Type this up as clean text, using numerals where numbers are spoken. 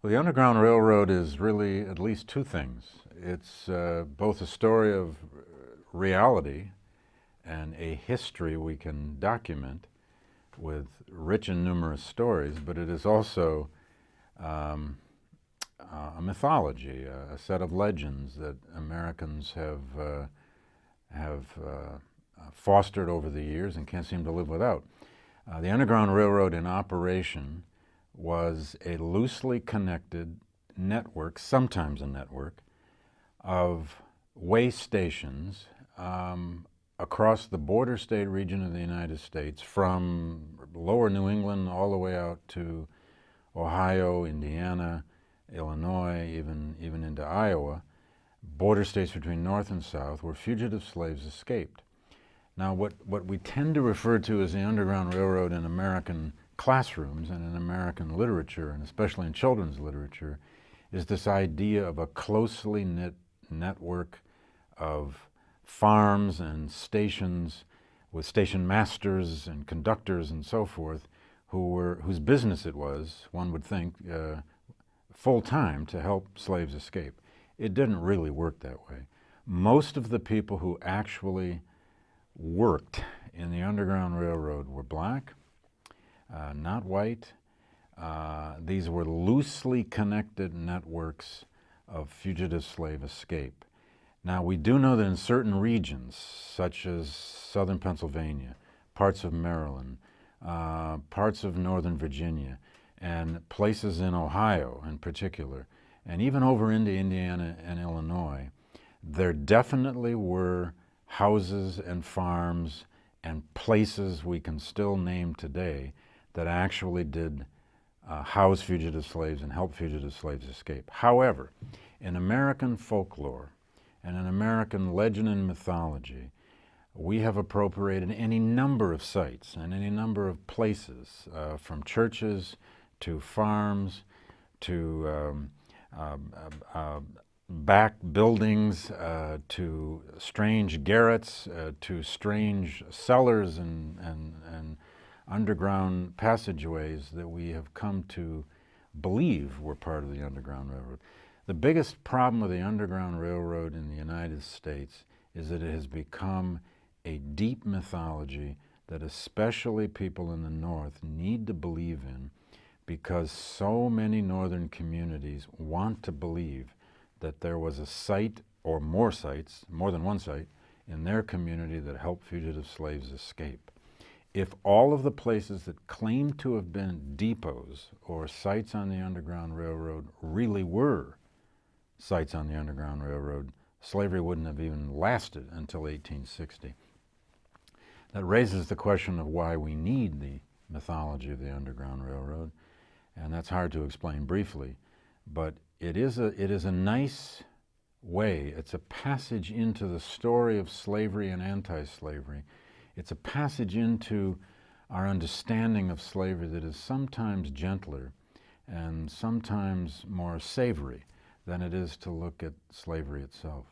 Well, the Underground Railroad is really at least two things. It's both a story of reality and a history we can document with rich and numerous stories, but it is also a mythology, a set of legends that Americans have fostered over the years and can't seem to live without. The Underground Railroad in operation was a loosely connected network, sometimes a network, of way stations across the border state region of the United States, from lower New England all the way out to Ohio, Indiana, Illinois, even into Iowa, border states between North and South, where fugitive slaves escaped. Now, what we tend to refer to as the Underground Railroad in American classrooms and in American literature, and especially in children's literature, is this idea of a closely knit network of farms and stations with station masters and conductors and so forth, whose business it was, one would think, full-time to help slaves escape. It didn't really work that way. Most of the people who actually worked in the Underground Railroad were black, not white. These were loosely connected networks of fugitive slave escape. Now, we do know that in certain regions, such as southern Pennsylvania, parts of Maryland, parts of northern Virginia, and places in Ohio in particular, and even over into Indiana and Illinois, there definitely were houses and farms and places we can still name today that actually did house fugitive slaves and help fugitive slaves escape. However, in American folklore and in American legend and mythology, we have appropriated any number of sites and any number of places, from churches to farms to back buildings, to strange garrets, to strange cellars and underground passageways that we have come to believe were part of the Underground Railroad. The biggest problem with the Underground Railroad in the United States is that it has become a deep mythology that especially people in the North need to believe in, because so many northern communities want to believe that there was a site or more sites, more than one site, in their community that helped fugitive slaves escape. If all of the places that claim to have been depots or sites on the Underground Railroad really were sites on the Underground Railroad, slavery wouldn't have even lasted until 1860. That raises the question of why we need the mythology of the Underground Railroad, and that's hard to explain briefly, but it is a nice way. It's a passage into the story of slavery and anti-slavery. It's a passage into our understanding of slavery that is sometimes gentler and sometimes more savory than it is to look at slavery itself.